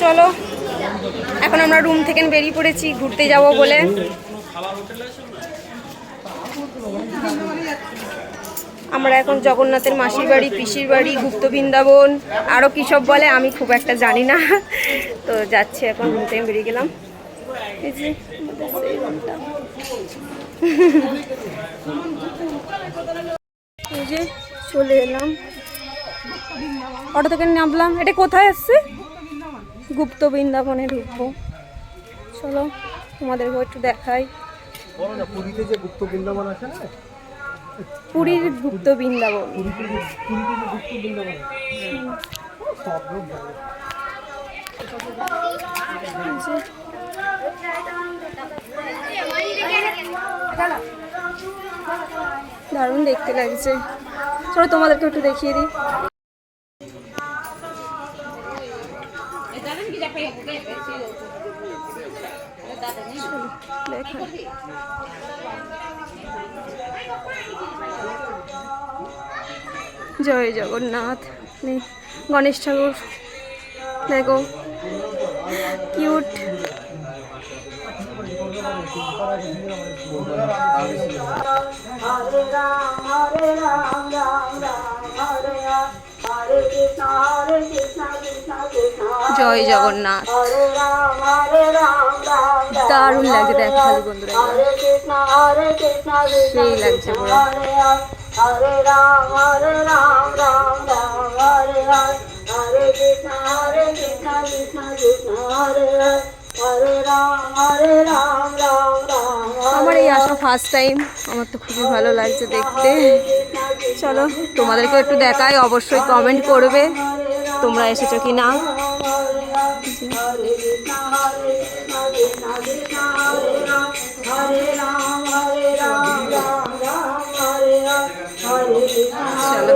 চলো এখন আমরা রুম থেকে বেরিয়ে পড়েছি ঘুরতে যাব বলে। আমরা এখন জগন্নাথের মাসির বাড়ি, পিসির বাড়ি, গুপ্ত বৃন্দাবন আরও কী সব বলে আমি খুব একটা জানি না, তো যাচ্ছি এখন রুম থেকে বেরিয়ে গেলাম। এই যে সেই রুমটা, এই যে চলে এলাম, অটো থেকে নামলাম। এটা কোথায় আসছে? গুপ্ত বৃন্দাবনে ঢুকবো। চলো তোমাদেরকে একটু দেখাই। পুরীতে যে গুপ্ত বৃন্দাবন আছে না, পুরীর গুপ্ত বৃন্দাবন। দারুণ দেখতে লাগছে। চলো তোমাদেরকে একটু দেখিয়ে দিই। জয় জগন্নাথ। গণেশ ঠাকুর দেখো কিউট। জয় জগন্নাথ। দারুণ লাগছে দেখ খালি বন্ধুরা, সেই লাগছে পুরো। হরে রাম রাম রাম হরে হরে কৃষ্ণ কৃষ্ণ কৃষ্ণ হরে হরে রাম রাম রাম। আমার এই আসা ফার্স্ট টাইম, আমার তো খুবই ভালো লাগছে দেখতে। চলো তোমাদেরকে একটু দেখাই, অবশ্যই কমেন্ট করবে তোমরা এসেছো কি না। চলো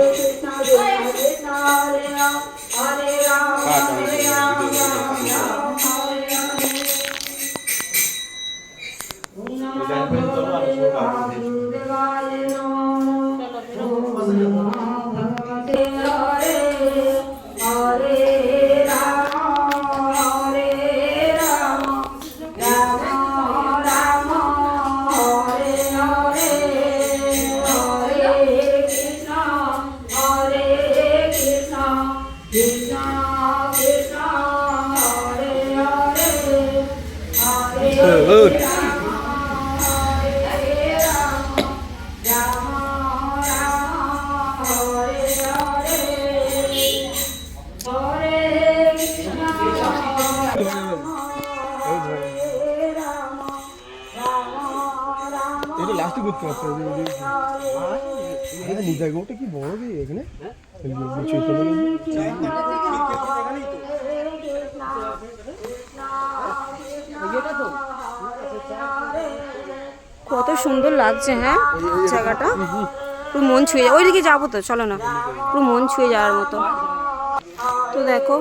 জায়গাটা কি বড় রে এখানে। কত সুন্দর লাগছে, হ্যাঁ জায়গাটা পুরো মন ছুঁয়ে যায়। ওইদিকে যাবো তো, চলো না, পুরো মন ছুঁয়ে যাওয়ার মতো। তো দেখো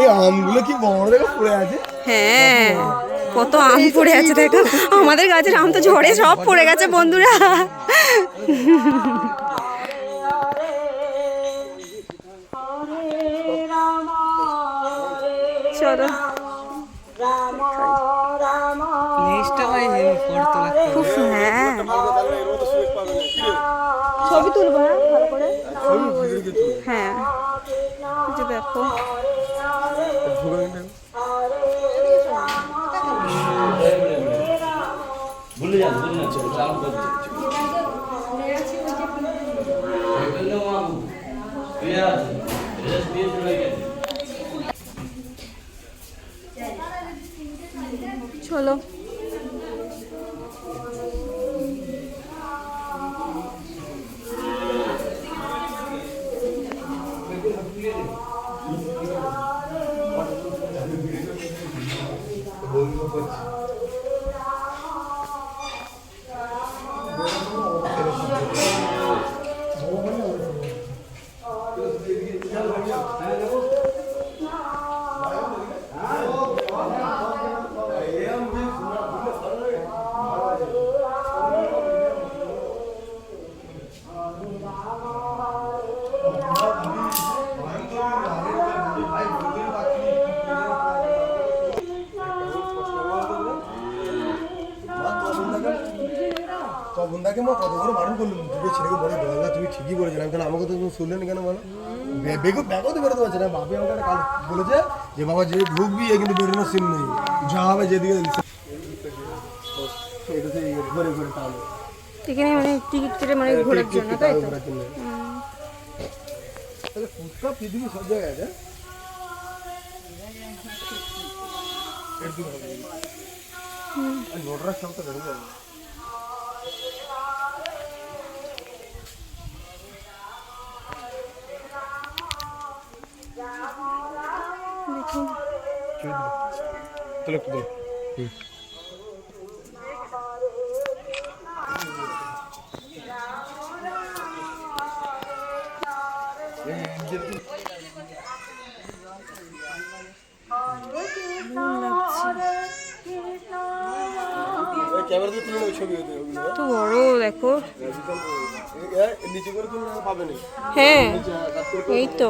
এই আমগুলো কি বড় দেখো পড়ে আছে। হ্যাঁ কত আম পড়ে আছে দেখো, আমাদের গাছের আম তো ঝড়ে সব পড়ে গেছে বন্ধুরা। চলো খুব, হ্যাঁ ছবি তুলবো না ভালো করে। হ্যাঁ দেখো ভুলে যান চলো চালু করতে চলো কতগুলো বারণ করলো দুটো ছেলেকে বলে দাদা তুমি ঠিকই বলেছিলাম কেন আমাকে তো তুমি শুনলেন কেন বলো ব্যাগও তো বেরোতে পারছে না বাপি আমাকে একটা কাল বলেছে যে বাবা যে ঢুকবি এ কিন্তু বেরোনোর সিন নেই যা হবে যেদিকে এটা তো ঘুরে ঘুরে তাহলে এখানে মানে টিকিট কেটে মানে ঘোরার জন্য, তাই তো? তাহলে ফুচকা পৃথিবী সব জায়গায় আছে নোটরা সব তো বেরো যাবে তাহলে একটু ক্যামেরা দিয়ে তুলে ছবি হতে তো বড় দেখো। নিচে করে তুললে পাবে না হ্যাঁ এই তো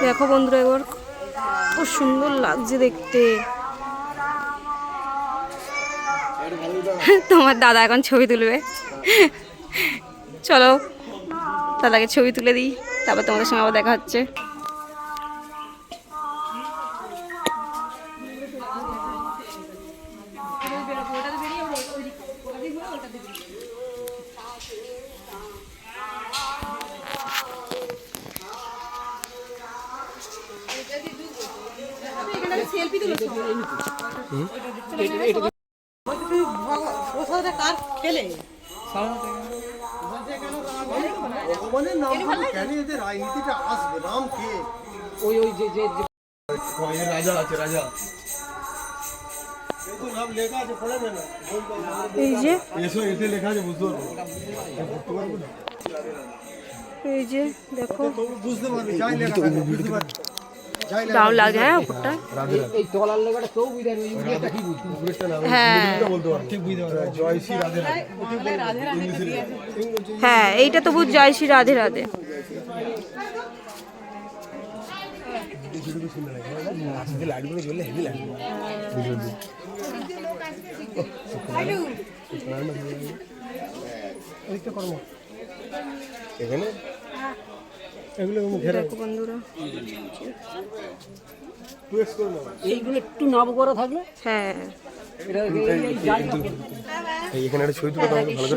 দেখো বন্ধুরা, এবার খুব সুন্দর লাগছে দেখতে। তোমার দাদা এখন ছবি তুলবে, চলো দাদাকে ছবি তুলে দিই, তারপর তোমাদের সঙ্গে আবার দেখা হচ্ছে। ভগবানের নাম কেন এদের রাজনীতিটা আসবে নাম কে ওই রাজা আছে রাজা নাম লেখা আছে পড়ে না এই যে এসো এতে লেখা আছে বুঝতে পারবো এই যে দেখো বুঝতে পারবি যাই লেখা আছে বুঝতে পারবি দারুণ লাগছে। হ্যাঁ উপরটা এই তলার লেখাটা কেউ বুঝে নেই, ইংরেজিটা কি বুঝবে? হ্যাঁ বলতে পারবো ঠিক বুঝতে পারবো জয় শ্রী রাধে রাধে হ্যাঁ এইটা তো বুঝ জয় শ্রী রাধে রাধে। লাইটগুলো জ্বললে হেভি লাগবে এখানে এগুলো দেখো বন্ধুরা, এইগুলো একটু নাম করা থাকলে হ্যাঁ এখানে একটা ছবি তুলে দাও ভালো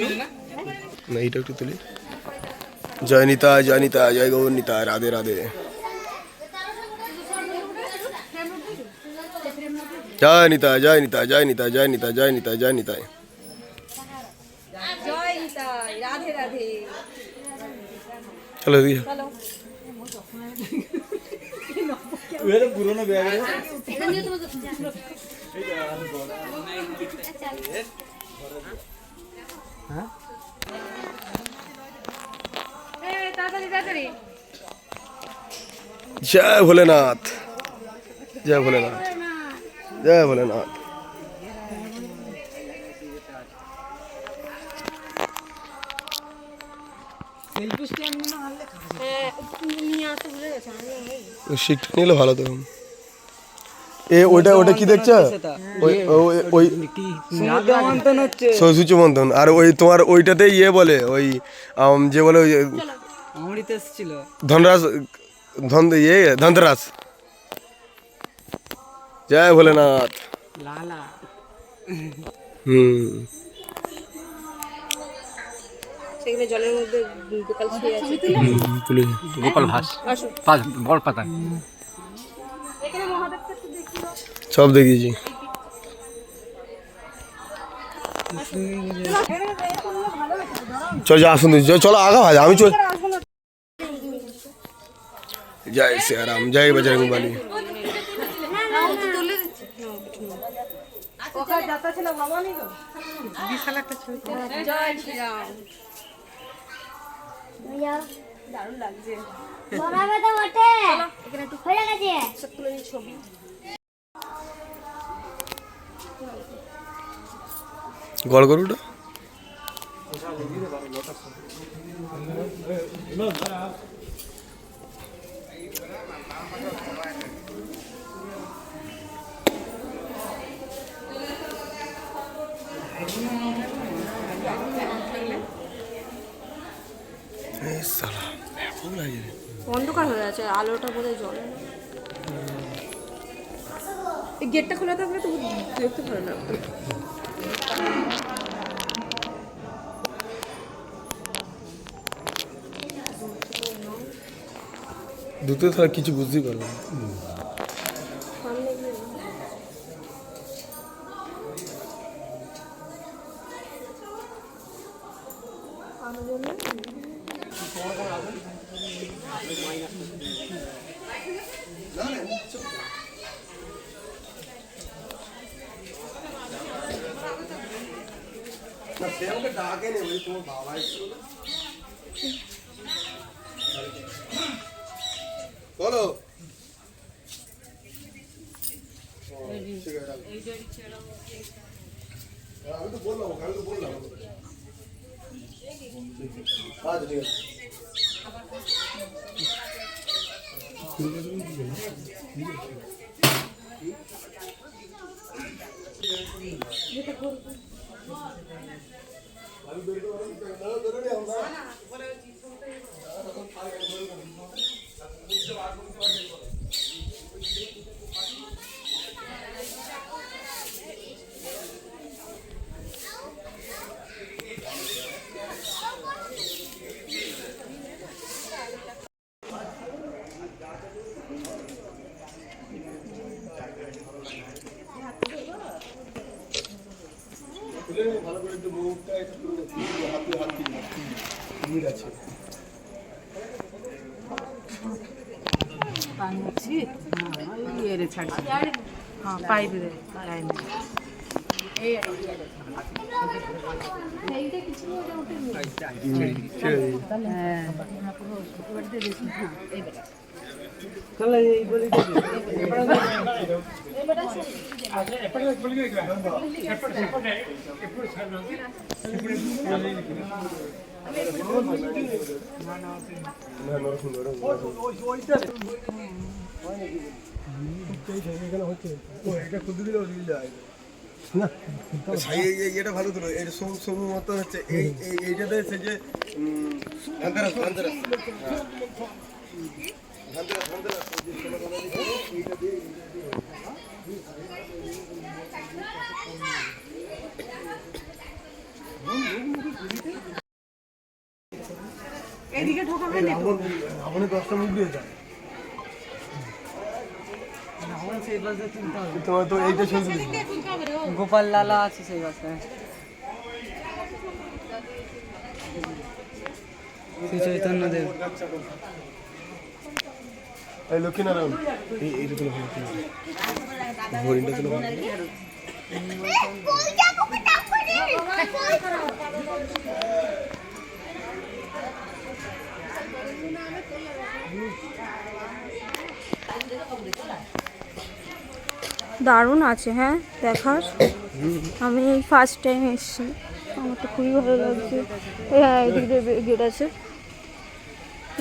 করে না এইটা একটু তুলি জয় নিতা জয় গৌর নিতা রাধে রাধে জয় নিতা জয় নিতা জয় নিতা জয় নিতা জয় নিতা জয় নিতাই রাধে রাধে। চলো দিদি পুরোনো ব্যাগ जय भोलेनाथ जय भोलेनाथ जय भोलेनाथ শিখতে নিলে ভালো তো এ ওটা ওটা কি দেখছো ওই ওই সূর্য মন্থন আর ওই তোমার ওইটাতে ইয়ে বলে ওই যে বলে ওই অমৃত এসেছিল ধনরাজ ইয়ে ধনতেরাস জয় ভোলেনাথ লালা সেখানে জলের মধ্যে গোপাল শুয়ে আছে। গোপাল ভাস বড় পাতা সব দেখিয়েছি চল যা আসুন চলো আগা ভাই আমি চল জয় শ্রীরাম জয় বজরং বলী জয় শ্রীরাম। দারুণ লাগছে। এখানে একটু তুলে নিই ছবি। গড় গরুটা অন্ধকার হয়ে আছে, আলোটা বোধহয় জ্বলে না। এই গেটটা খোলা থাকলে তো দেখতে পারে না। দুটো ছাড়া কিছু বুঝতেই পারলাম না। না সে আমাকে ডাকে নি, বলি তোমার বাবা এসেছিল। বলো ঠিক আছে, আমি তো বললাম আচ্ছা ঠিক আছে। ভালো করে একটু মুখটা একটু হাতে হাত দিয়ে ঠিক আছে। পাইপ এটা ভালো তো এর সমু মতো হচ্ছে এইটাতে হচ্ছে যে ধানতেরাস ধানতেরাস ধানতেরাস ধানতেরাস এদিকে ঢোকাবে না রাবণে 10টা মুখ দিয়ে যায়। তোমার তো এইটা শুনতে গোপাল লালা আছে সেই বাসায়, শ্রী চৈতন্য দেব। এই লক্ষ্মীনারায়ণ এইটা তো হরিণটা ছিল দারুণ আছে। হ্যাঁ দেখার, আমি এই ফার্স্ট টাইম এসেছি, আমার তো খুবই ভালো লাগছে। হ্যাঁ এদিক দিয়ে গেট আছে,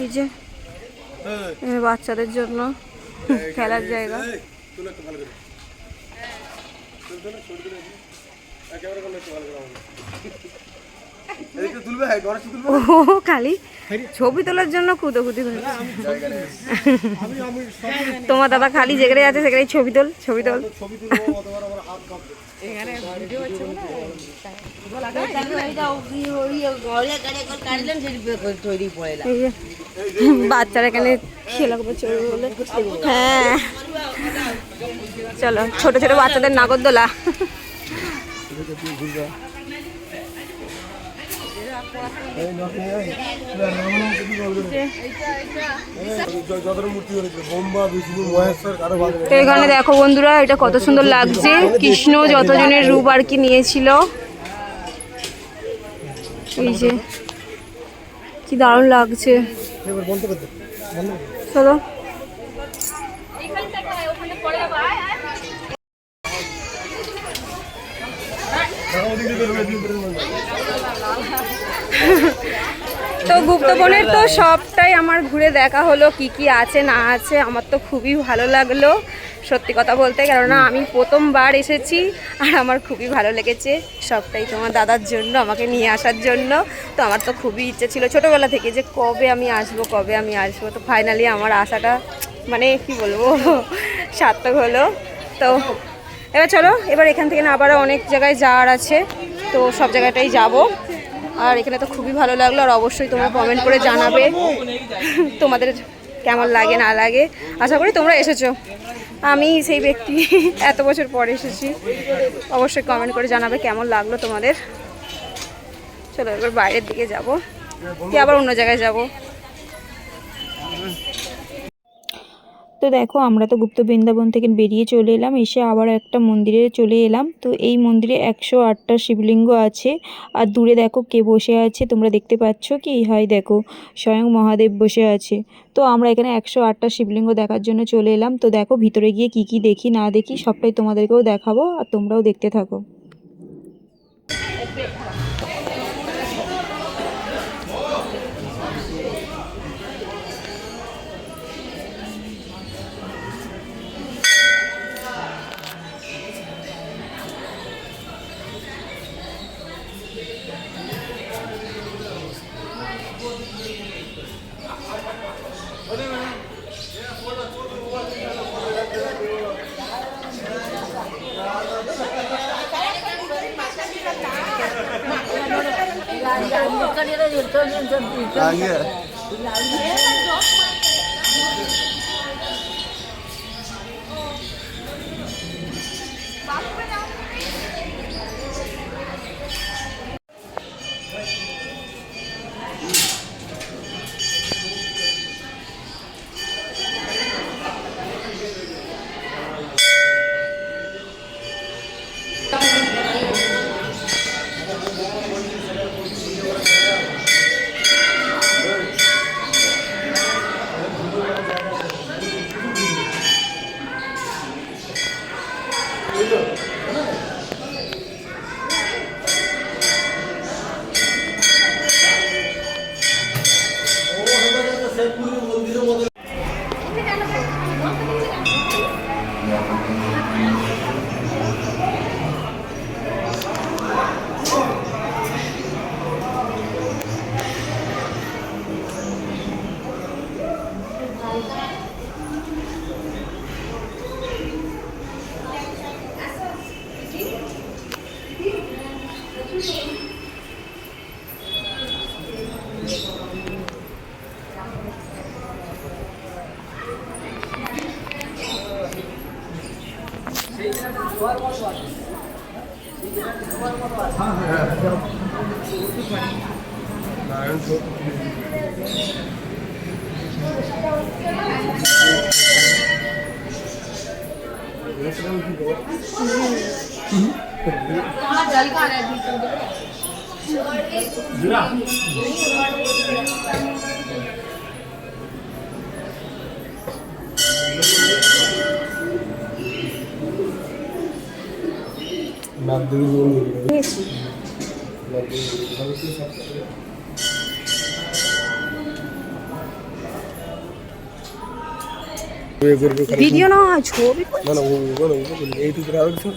এই যে বাচ্চাদের জন্য খেলার জায়গা। ও খালি ছবি তোলার জন্য খুঁতোখুতি হয়েছে। তোমার দাদা খালি যেখানে আছে সেখানে ছবি তোল ছবি তোল। বাচ্চারা এখানে খেলা করছে বলে। হ্যাঁ চলো, ছোট ছোট বাচ্চাদের নাগরদোলা। তো এখানে দেখো বন্ধুরা, এটা কত সুন্দর লাগছে। কৃষ্ণ যতজনের রূপ আর কি নিয়েছিল, এই যে কি দারুণ লাগছে। চলো তো গুপ্তবনের তো সবটাই আমার ঘুরে দেখা হলো, কি কি আছে না আছে। আমার তো খুবই ভালো লাগলো সত্যি কথা বলতে, কেননা আমি প্রথমবার এসেছি আর আমার খুবই ভালো লেগেছে। সবটাই তোমার দাদার জন্য, আমাকে নিয়ে আসার জন্য। তো আমার তো খুবই ইচ্ছে ছিল ছোটোবেলা থেকে যে কবে আমি আসবো। তো ফাইনালি আমার আশাটা মানে কি বলবো সার্থক হলো। তো এবার চলো, এবার এখান থেকে না আবারও অনেক জায়গায় যাওয়ার আছে, তো সব জায়গাটাই যাব। আর এখানে তো খুবই ভালো লাগলো, আর অবশ্যই তোমরা কমেন্ট করে জানাবে তোমাদের কেমন লাগে না লাগে। আশা করি তোমরা এসেছো, আমি সেই ব্যক্তি এত বছর পরে এসেছি। অবশ্যই কমেন্ট করে জানাবে কেমন লাগলো তোমাদের। চলো এবার বাইরের দিকে যাব, কি আবার অন্য জায়গায় যাব। তো দেখো আমরা তো গুপ্ত বৃন্দাবন থেকে বেরিয়ে চলে এলাম, এসে আবার একটা মন্দিরে চলে এলাম। তো এই মন্দিরে 108টা শিবলিঙ্গ আছে। আর দূরে দেখো কে বসে আছে তোমরা দেখতে পাচ্ছ কি? হয় দেখো স্বয়ং মহাদেব বসে আছে। তো আমরা এখানে 108টা শিবলিঙ্গ দেখার জন্য চলে এলাম। তো দেখো ভিতরে গিয়ে কি কি দেখি না দেখি সবটাই তোমাদেরকেও দেখাবো, আর তোমরাও দেখতে থাকো। ভিডিও না ছবি না না এইটুকু আর ছোট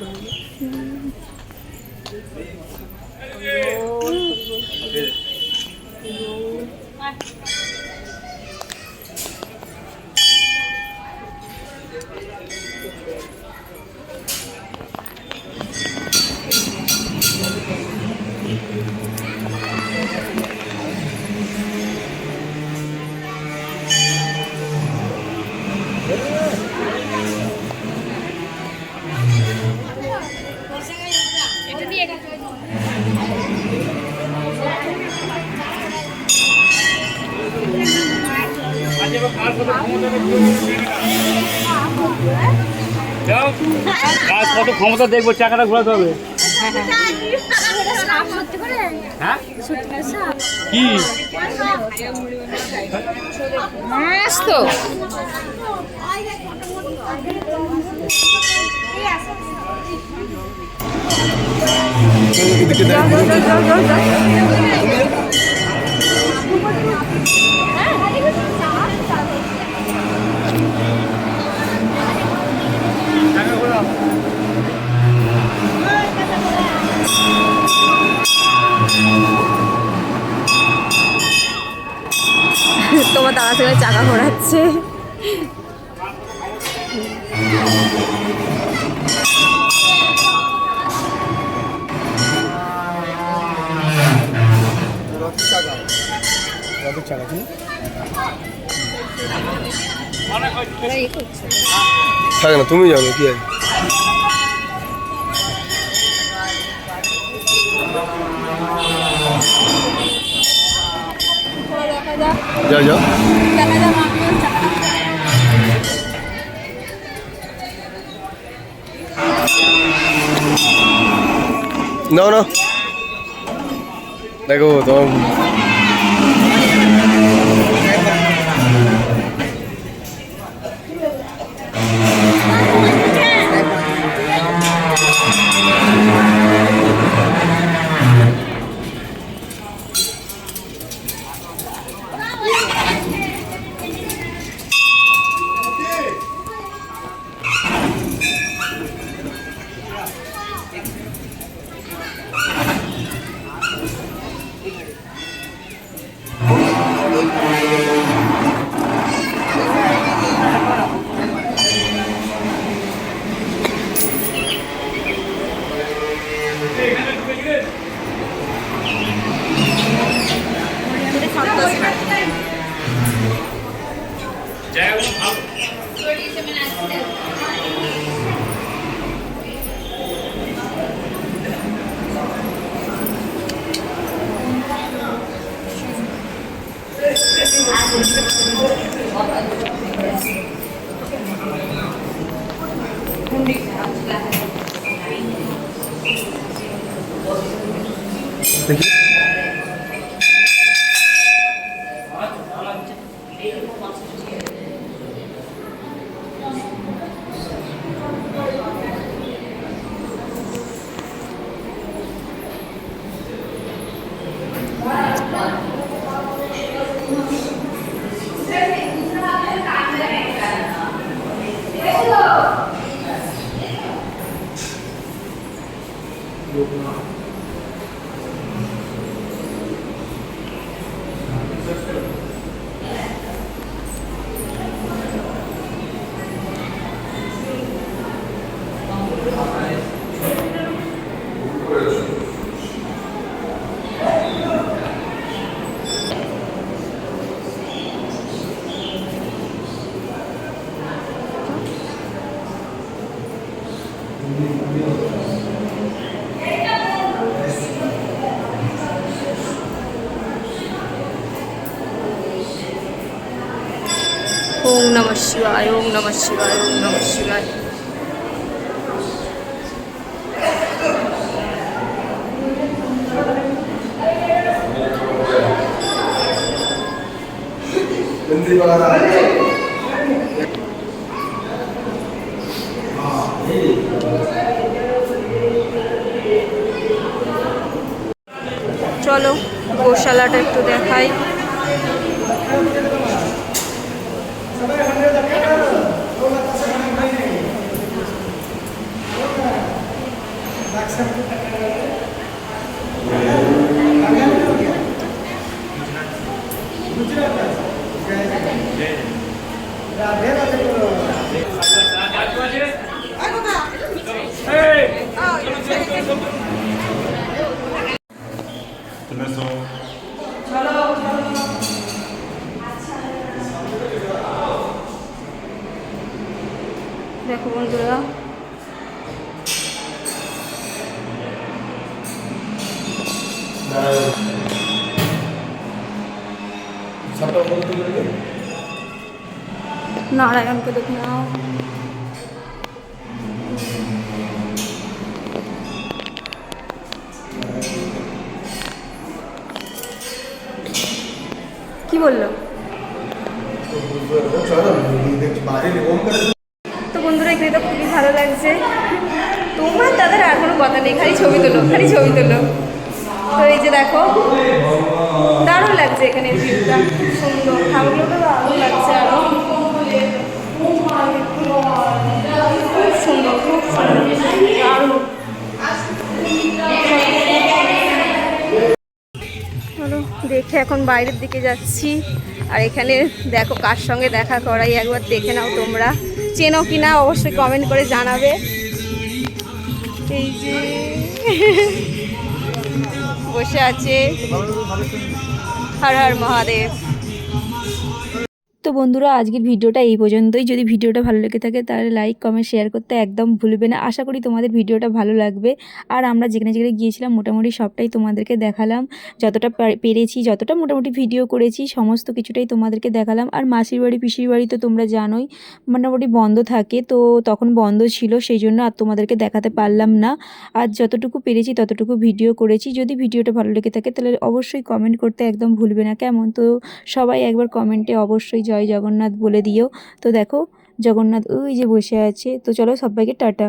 কাজ কত ক্ষমতা দেখবো, চাকাটা ঘোরাতে হবে। হ্যাঁ কি তো রথের চাকা কি থাকে না, তুমি জানো কি আছে। যাও যাও না না দেখো তোমার ওম নমঃ শিবায়, ওম নমঃ শিবায়, ওম নমঃ শিবায়। চলো গোশালাটা একটু দেখাই। দেখো বন্ধুরা, নারায়ণকে দেখে নাও। কি বললো? তো বন্ধুরা এখানে তো খুবই ভালো লাগছে। তোমার তাদের আর কোনো কথা নেই, খালি ছবি তোলো, খালি ছবি তোলো। তো এই যে দেখো, দারুণ লাগছে এখানে, ভিউটা খুব সুন্দর, ঠাকুরগুলো তো দারুণ লাগছে। আরো খুব সুন্দর, খুব সুন্দর, দারুণ। চলো দেখে এখন বাইরের দিকে যাচ্ছি। আর এখানে দেখো কার সঙ্গে দেখা করাই, একবার দেখে নাও তোমরা। চেনো কি না অবশ্যই কমেন্ট করে জানাবে। এই যে বসে আছে, হর হর মহাদেব। তো বন্ধুরা আজকের ভিডিওটা এই পর্যন্তই। যদি ভিডিওটা ভালো লেগে থাকে তাহলে লাইক কমেন্ট শেয়ার করতে একদম ভুলবে না। আশা করি তোমাদের ভিডিওটা ভালো লাগবে। আর আমরা যেখানে যেখানে গিয়েছিলাম মোটামুটি সবটাই তোমাদেরকে দেখালাম, যতটা পেরেছি, যতটা মোটামুটি ভিডিও করেছি সমস্ত কিছুটাই তোমাদেরকে দেখালাম। আর মাসির বাড়ি পিসির বাড়ি তো তোমরা জানোই মোটামুটি বন্ধ থাকে, তো তখন বন্ধ ছিল, সেই জন্য আর তোমাদেরকে দেখাতে পারলাম না। আর যতটুকু পেরেছি ততটুকু ভিডিও করেছি। যদি ভিডিওটা ভালো লেগে থাকে তাহলে অবশ্যই কমেন্ট করতে একদম ভুলবে না, কেমন? তো সবাই একবার কমেন্টে অবশ্যই জয় জগন্নাথ বলে দিও। তো দেখো জগন্নাথ ওই যে বসে আছে। তো চলো সবাইকে টাটা।